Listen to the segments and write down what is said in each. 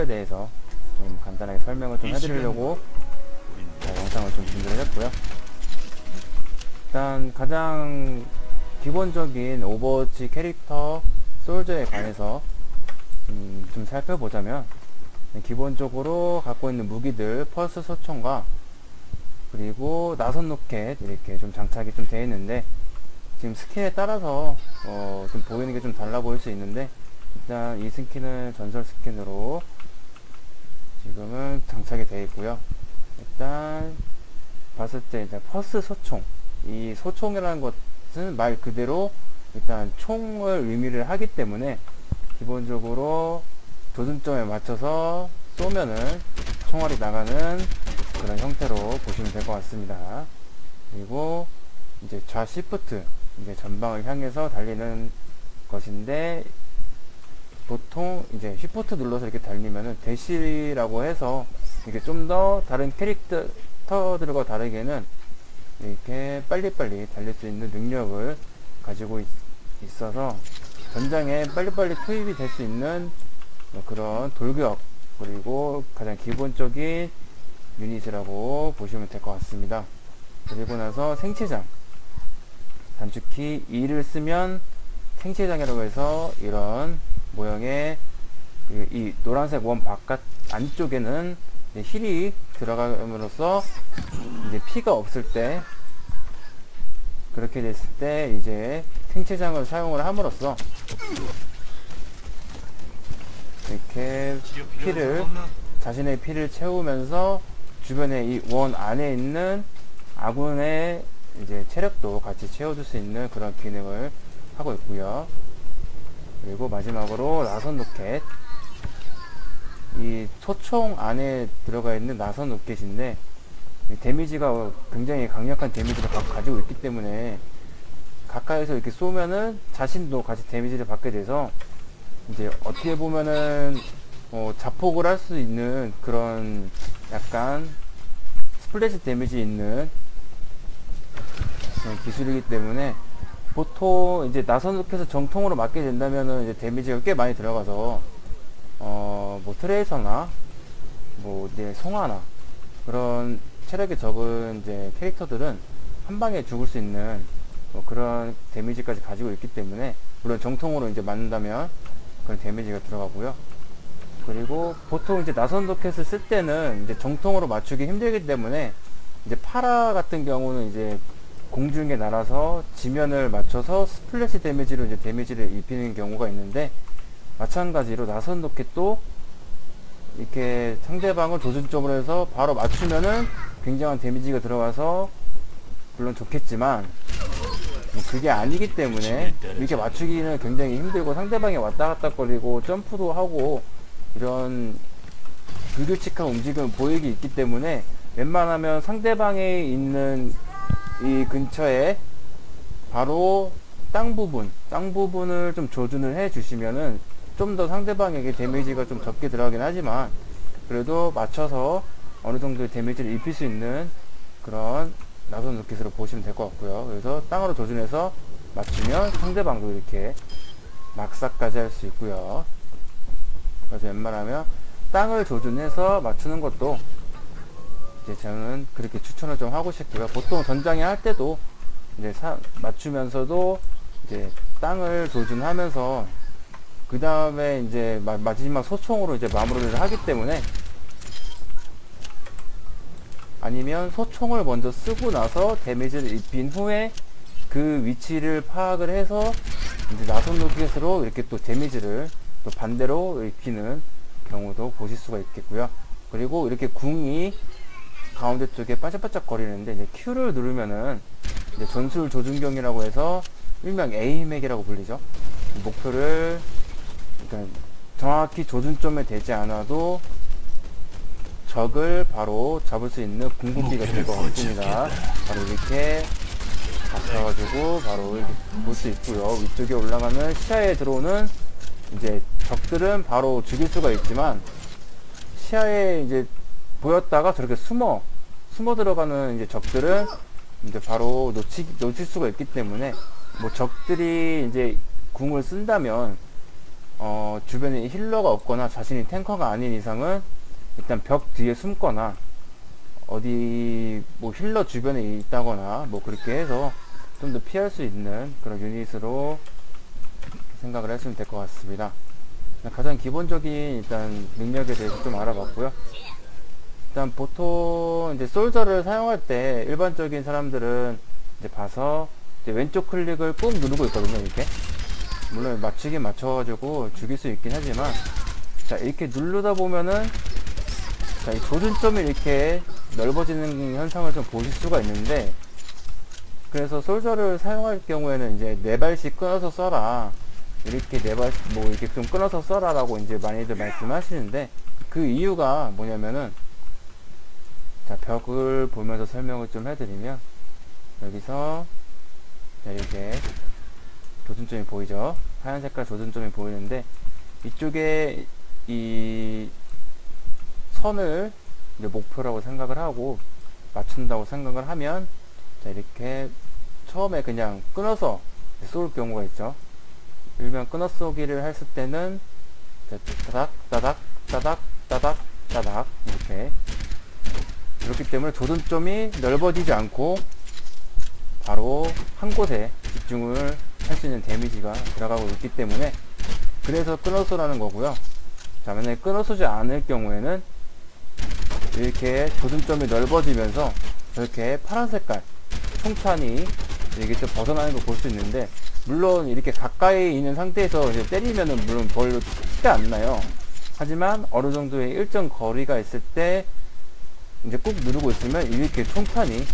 소스에 대해서 좀 간단하게 설명을 좀 해드리려고 영상을 좀 준비를 했고요. 일단 가장 기본적인 오버워치 캐릭터 솔저에 관해서 좀 살펴보자면, 기본적으로 갖고 있는 무기들 펄스 소총과 그리고 나선 로켓 이렇게 좀 장착이 좀 되어 있는데, 지금 스킨에 따라서 좀 보이는 게 좀 달라 보일 수 있는데, 일단 이 스킨은 전설 스킨으로 지금은 장착이 되어 있고요. 일단 봤을 때 일단 펄스 소총, 이 소총이라는 것은 말 그대로 일단 총을 의미를 하기 때문에 기본적으로 조준점에 맞춰서 쏘면은 총알이 나가는 그런 형태로 보시면 될 것 같습니다. 그리고 이제 좌시프트, 이제 전방을 향해서 달리는 것인데, 보통 이제 시프트 눌러서 이렇게 달리면은 대시라고 해서 이게 좀 더 다른 캐릭터들과 다르게는 이렇게 빨리빨리 달릴 수 있는 능력을 가지고 있어서 전장에 빨리빨리 투입이 될 수 있는 그런 돌격, 그리고 가장 기본적인 유닛이라고 보시면 될 것 같습니다. 그리고 나서 생체장, 단축키 2를 쓰면 생체장이라고 해서 이런 모형의 이 노란색 원 바깥 안쪽에는 힐이 들어감으로써 이제 피가 없을 때, 그렇게 됐을 때 이제 생체장을 사용을 함으로써 이렇게 자신의 피를 채우면서 주변에 이 원 안에 있는 아군의 이제 체력도 같이 채워줄 수 있는 그런 기능을 하고 있고요. 그리고 마지막으로 나선 로켓, 이 소총 안에 들어가 있는 나선 로켓인데, 데미지가 굉장히 강력한 데미지를 가지고 있기 때문에 가까이서 이렇게 쏘면은 자신도 같이 데미지를 받게 돼서 이제 어떻게 보면은 자폭을 할 수 있는 그런 약간 스플래시 데미지 있는 그런 기술이기 때문에, 보통 이제 나선 로켓에서 정통으로 맞게 된다면은 이제 데미지가 꽤 많이 들어가서 뭐 트레이서나 뭐 이제 송하나 그런 체력이 적은 이제 캐릭터들은 한 방에 죽을 수 있는 뭐 그런 데미지까지 가지고 있기 때문에, 물론 정통으로 이제 맞는다면 그런 데미지가 들어가고요. 그리고 보통 이제 나선 로켓을 쓸 때는 이제 정통으로 맞추기 힘들기 때문에, 이제 파라 같은 경우는 이제 공중에 날아서 지면을 맞춰서 스플래시 데미지로 이제 데미지를 입히는 경우가 있는데, 마찬가지로 나선 로켓도 이렇게 상대방을 조준점으로 해서 바로 맞추면은 굉장한 데미지가 들어가서 물론 좋겠지만, 그게 아니기 때문에 이렇게 맞추기는 굉장히 힘들고, 상대방이 왔다 갔다 거리고 점프도 하고 이런 불규칙한 움직임을 보이기 있기 때문에, 웬만하면 상대방에 있는 이 근처에 바로 땅 부분을 좀 조준을 해 주시면은 좀 더 상대방에게 데미지가 좀 적게 들어가긴 하지만, 그래도 맞춰서 어느 정도의 데미지를 입힐 수 있는 그런 나선 로켓으로 보시면 될 것 같고요. 그래서 땅으로 조준해서 맞추면 상대방도 이렇게 낙사까지 할 수 있고요. 그래서 웬만하면 땅을 조준해서 맞추는 것도 이제 저는 그렇게 추천을 좀 하고 싶고요. 보통 전장에 할 때도 이제 맞추면서도 이제 땅을 조준하면서 그 다음에 이제 마지막 소총으로 이제 마무리를 하기 때문에, 아니면 소총을 먼저 쓰고 나서 데미지를 입힌 후에 그 위치를 파악을 해서 이제 나선 로켓으로 이렇게 또 데미지를 또 반대로 입히는 경우도 보실 수가 있겠고요. 그리고 이렇게 궁이 가운데 쪽에 반짝반짝 거리는데, 이제 Q를 누르면은 이제 전술 조준경이라고 해서 일명 에이맥이라고 불리죠. 목표를 그러니까 정확히 조준점에 되지 않아도 적을 바로 잡을 수 있는 궁극기가 될 것 같습니다. 바로 이렇게 잡혀가지고 바로 이렇게 볼 수 있고요. 위쪽에 올라가는 시야에 들어오는 이제 적들은 바로 죽일 수가 있지만, 시야에 이제 보였다가 저렇게 숨어 들어가는 이제 적들은 이제 바로 놓칠 수가 있기 때문에, 뭐 적들이 이제 궁을 쓴다면 주변에 힐러가 없거나 자신이 탱커가 아닌 이상은 일단 벽 뒤에 숨거나 어디 뭐 힐러 주변에 있다거나 뭐 그렇게 해서 좀 더 피할 수 있는 그런 유닛으로 생각을 하시면 될 것 같습니다. 가장 기본적인 일단 능력에 대해서 좀 알아봤고요. 일단 보통 이제 솔저를 사용할 때 일반적인 사람들은 이제 봐서 이제 왼쪽 클릭을 꾹 누르고 있거든요. 이렇게 물론 맞추긴 맞춰가지고 죽일 수 있긴 하지만, 자 이렇게 누르다 보면은 자 이 조준점이 이렇게 넓어지는 현상을 좀 보실 수가 있는데, 그래서 솔저를 사용할 경우에는 이제 4발씩 끊어서 써라, 이렇게 4발 뭐 이렇게 좀 끊어서 써라 라고 이제 많이들 말씀하시는데, 그 이유가 뭐냐면은, 자 벽을 보면서 설명을 좀 해드리면, 여기서 자 이렇게 조준점이 보이죠? 하얀 색깔 조준점이 보이는데, 이쪽에 이 선을 이제 목표라고 생각을 하고 맞춘다고 생각을 하면, 자 이렇게 처음에 그냥 끊어서 쏠 경우가 있죠. 일명 끊어 쏘기를 했을 때는 자, 따닥 따닥 따닥 따닥 따닥 이렇게, 그렇기 때문에 조준점이 넓어지지 않고 바로 한 곳에 집중을 할 수 있는 데미지가 들어가고 있기 때문에, 그래서 끊어서라는 거고요. 자 만약에 끊어서지 않을 경우에는 이렇게 조준점이 넓어지면서 이렇게 파란 색깔 총탄이 이렇게 좀 벗어나는 걸 볼 수 있는데, 물론 이렇게 가까이 있는 상태에서 이제 때리면은 물론 별로 티가 안 나요. 하지만 어느 정도의 일정 거리가 있을 때 이제 꾹 누르고 있으면 이렇게 총탄이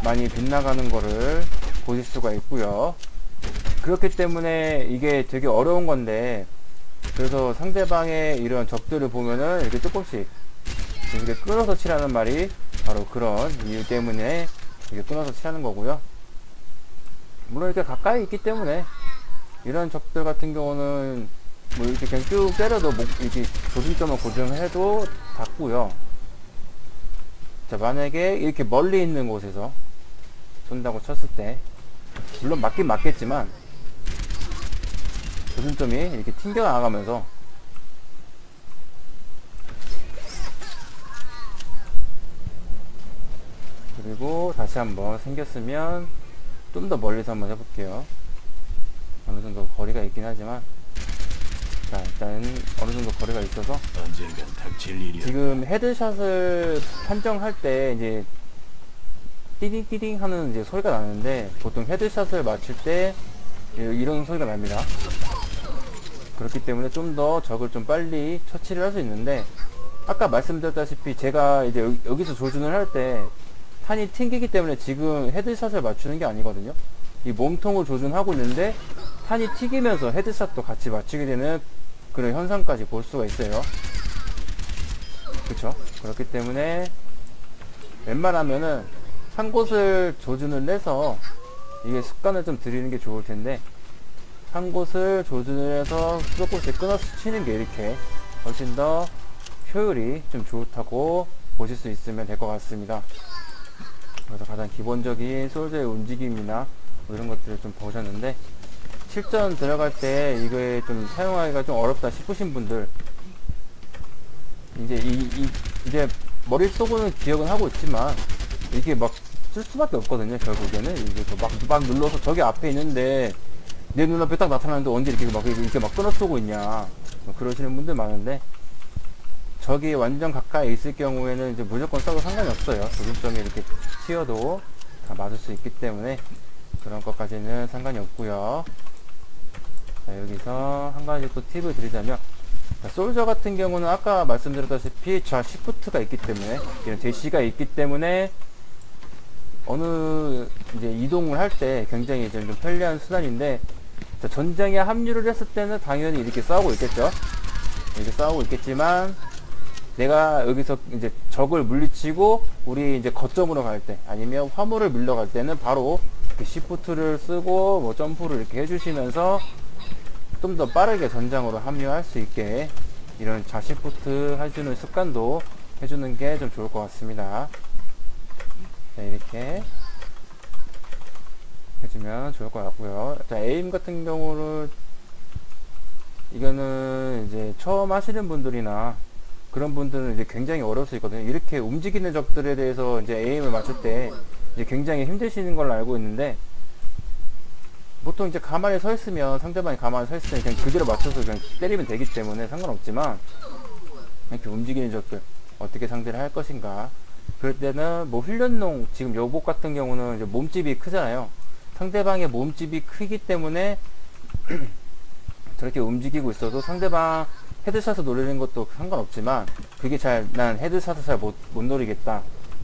많이 빗나가는 거를 보실 수가 있고요. 그렇기 때문에 이게 되게 어려운 건데, 그래서 상대방의 이런 적들을 보면은 이렇게 조금씩 이렇게 끊어서 치라는 말이 바로 그런 이유 때문에 이렇게 끊어서 치라는 거고요. 물론 이렇게 가까이 있기 때문에 이런 적들 같은 경우는 뭐 이렇게 그냥 쭉 때려도 이렇게 조준점을 고정해도 닿고요. 자 만약에 이렇게 멀리 있는 곳에서 쏜다고 쳤을 때, 물론 맞긴 맞겠지만 조준점이 이렇게 튕겨 나가면서 그리고 다시 한번 생겼으면 좀 더 멀리서 한번 해볼게요. 어느 정도 거리가 있긴 하지만, 자 일단 어느 정도 거리가 있어서 지금 헤드샷을 판정할 때 이제 띠딩띠딩 하는 이제 소리가 나는데, 보통 헤드샷을 맞출 때 이런 소리가 납니다. 그렇기 때문에 좀 더 적을 좀 빨리 처치를 할 수 있는데, 아까 말씀드렸다시피 제가 이제 여기서 조준을 할 때 탄이 튕기기 때문에 지금 헤드샷을 맞추는 게 아니거든요. 이 몸통을 조준하고 있는데 탄이 튀기면서 헤드샷도 같이 맞추게 되는 그런 현상까지 볼 수가 있어요. 그쵸? 그렇기 때문에 웬만하면은 한 곳을 조준을 내서, 이게 습관을 좀 들이는 게 좋을 텐데, 한 곳을 조준을 해서 조금씩 끊어서 치는 게 이렇게 훨씬 더 효율이 좀 좋다고 보실 수 있으면 될 것 같습니다. 그래서 가장 기본적인 솔저의 움직임이나 뭐 이런 것들을 좀 보셨는데, 실전 들어갈 때 이거에 좀 사용하기가 좀 어렵다 싶으신 분들, 이제 머릿속으로는 기억은 하고 있지만 이게 막 쓸 수밖에 없거든요. 결국에는 이게 막 눌러서 저기 앞에 있는데 내 눈앞에 딱 나타나는데 언제 이렇게 막 끊어 쏘고 있냐, 뭐 그러시는 분들 많은데, 저기 완전 가까이 있을 경우에는 이제 무조건 쏴도 상관이 없어요. 조준점이 이렇게 튀어도 다 맞을 수 있기 때문에 그런 것까지는 상관이 없고요. 자 여기서 한 가지 또 팁을 드리자면, 자, 솔저 같은 경우는 아까 말씀드렸다시피 좌 시프트가 있기 때문에, 이런 대시가 있기 때문에 어느 이제 이동을 할 때 굉장히 좀 편리한 수단인데, 자, 전장에 합류를 했을 때는 당연히 이렇게 싸우고 있겠죠. 이렇게 싸우고 있겠지만, 내가 여기서 이제 적을 물리치고 우리 이제 거점으로 갈 때, 아니면 화물을 밀러갈 때는 바로 시프트를 쓰고 뭐 점프를 이렇게 해주시면서 좀 더 빠르게 전장으로 합류할 수 있게 이런 좌시프트 해주는 습관도 해주는 게 좀 좋을 것 같습니다. 자, 이렇게 해주면 좋을 것 같고요. 자, 에임 같은 경우는 이거는 이제 처음 하시는 분들이나 그런 분들은 이제 굉장히 어려울 수 있거든요. 이렇게 움직이는 적들에 대해서 이제 에임을 맞출 때 이제 굉장히 힘드시는 걸로 알고 있는데, 보통 이제 가만히 서 있으면, 상대방이 가만히 서 있으면 그냥 그대로 맞춰서 그냥 때리면 되기 때문에 상관없지만, 이렇게 움직이는 적들 어떻게 상대를 할 것인가. 그럴 때는 뭐 훈련용, 지금 여복 같은 경우는 이제 몸집이 크잖아요. 상대방의 몸집이 크기 때문에 저렇게 움직이고 있어도 상대방 헤드샷을 노리는 것도 상관없지만, 그게 난 헤드샷을 잘 못 노리겠다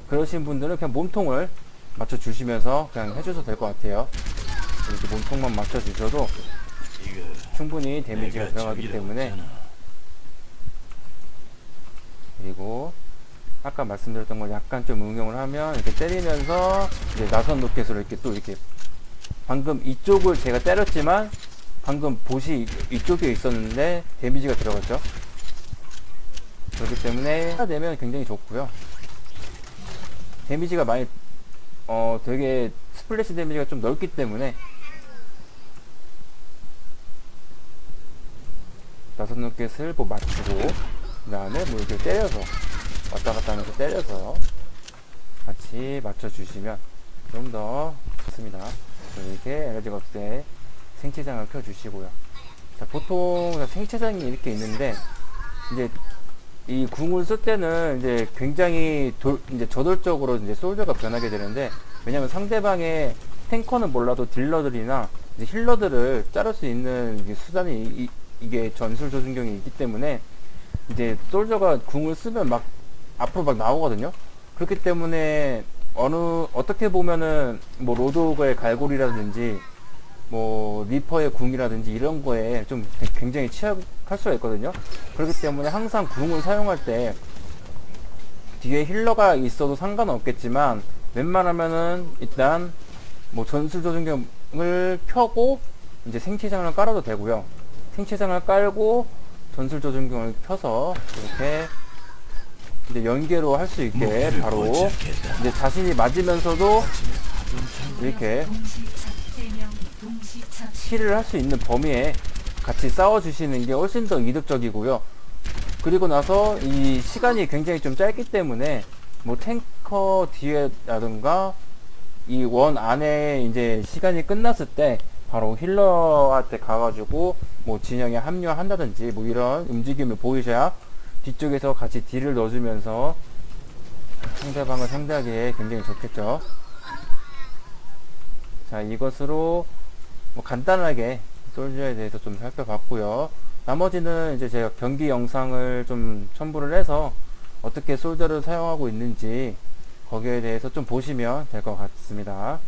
그러신 분들은 그냥 몸통을 맞춰 주시면서 그냥 해줘도 될 것 같아요. 이렇게 몸통만 맞춰 주셔도 충분히 데미지가 들어가기 때문에. 그리고 아까 말씀드렸던 걸 약간 좀 응용을 하면, 이렇게 때리면서 이제 나선 로켓으로 이렇게 또 이렇게, 방금 이쪽을 제가 때렸지만 방금 보시 이쪽에 있었는데 데미지가 들어갔죠. 그렇기 때문에 하나 되면 굉장히 좋고요. 데미지가 많이 되게 스플래시 데미지가 좀 넓기 때문에 나선 로켓을 뭐 맞추고, 그 다음에 뭐 이렇게 때려서 왔다 갔다 하면서 때려서 같이 맞춰주시면 좀 더 좋습니다. 이렇게 에너지가 없을 때 생체장을 켜주시고요. 자, 보통 생체장이 이렇게 있는데, 이제 이 궁을 쓸 때는 이제 굉장히 이제 저돌적으로 이제 솔저가 변하게 되는데, 왜냐면 상대방의 탱커는 몰라도 딜러들이나 이제 힐러들을 자를 수 있는 수단이 이게 전술 조준경이 있기 때문에, 이제 솔저가 궁을 쓰면 막 앞으로 막 나오거든요. 그렇기 때문에 어떻게 보면은 뭐 로드오그의 갈고리라든지 뭐 리퍼의 궁이라든지 이런 거에 좀 굉장히 취약할 수가 있거든요. 그렇기 때문에 항상 궁을 사용할 때 뒤에 힐러가 있어도 상관없겠지만, 웬만하면은 일단 뭐 전술 조준경을 켜고 이제 생체장을 깔아도 되고요. 생체장을 깔고 전술 조준경을 켜서 이렇게 이제 연계로 할 수 있게 바로 이제 자신이 맞으면서도 이렇게 킬을 할 수 있는 범위에 같이 싸워주시는 게 훨씬 더 이득적이고요. 그리고 나서 이 시간이 굉장히 좀 짧기 때문에 뭐 탱커 뒤에라든가 이 원 안에 이제 시간이 끝났을 때 바로 힐러한테 가가지고 뭐 진영에 합류한다든지 뭐 이런 움직임을 보이셔야 뒤쪽에서 같이 딜을 넣어주면서 상대방을 상대하기에 굉장히 좋겠죠. 자, 이것으로 뭐 간단하게 솔저에 대해서 좀 살펴봤고요. 나머지는 이제 제가 경기 영상을 좀 첨부를 해서 어떻게 솔저를 사용하고 있는지 거기에 대해서 좀 보시면 될 것 같습니다.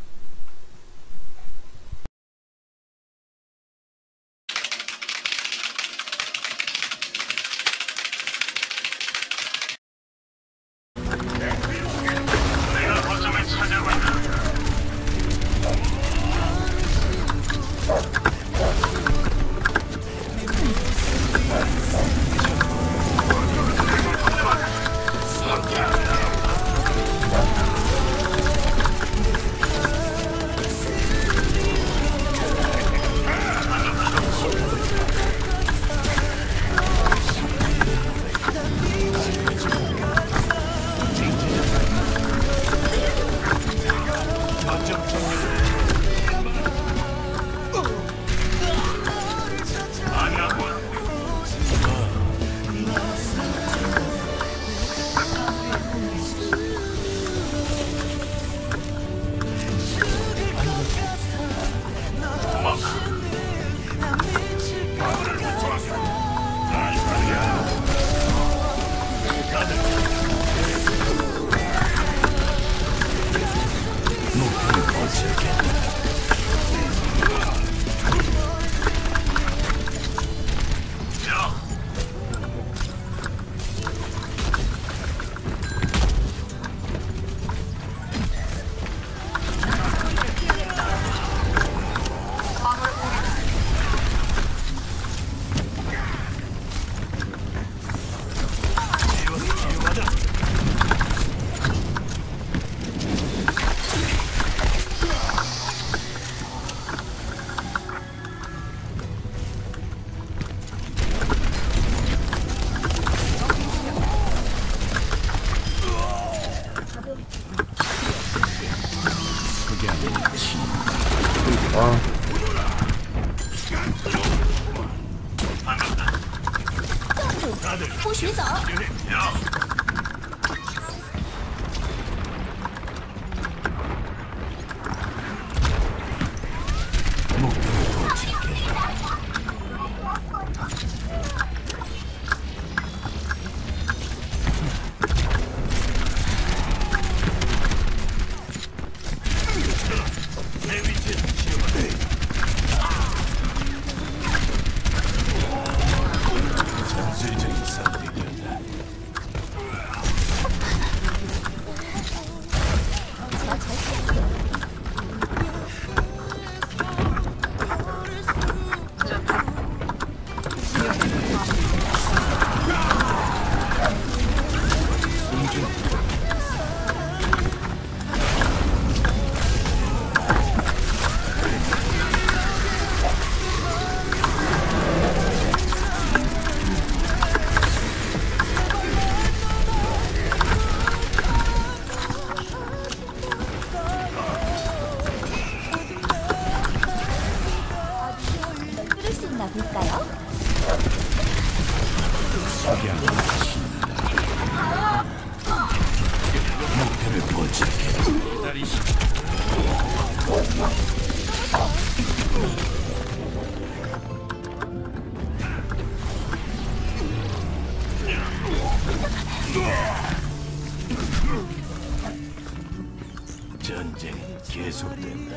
전쟁은 계속된다.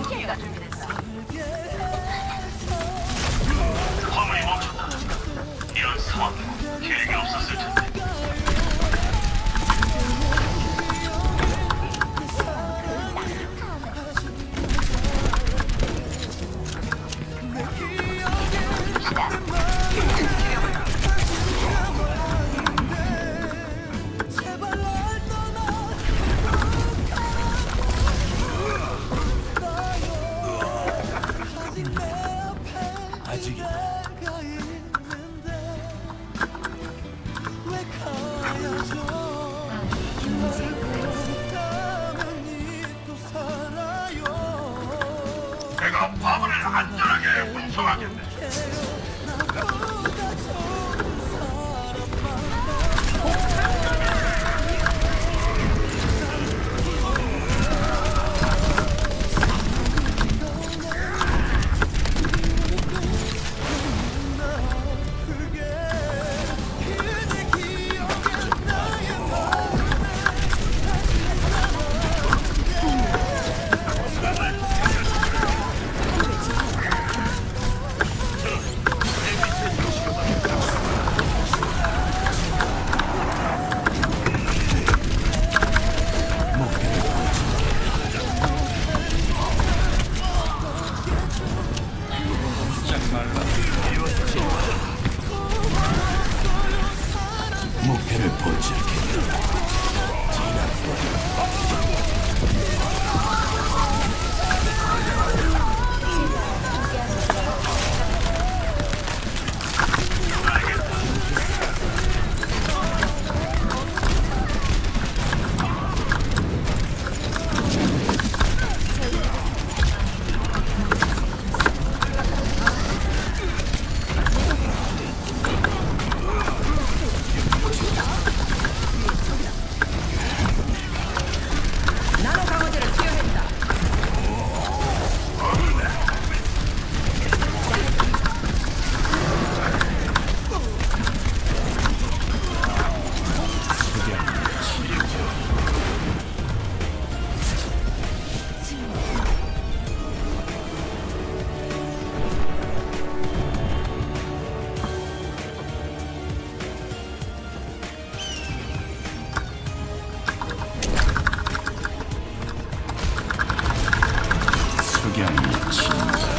기회가 준비됐어. 화물이 멈췄다. 이런 상황 계획이 없었을 텐데. 아직이다. 내가 화물을 안전하게 운송하겠네. 목표를 포착했다. 석양이 친다.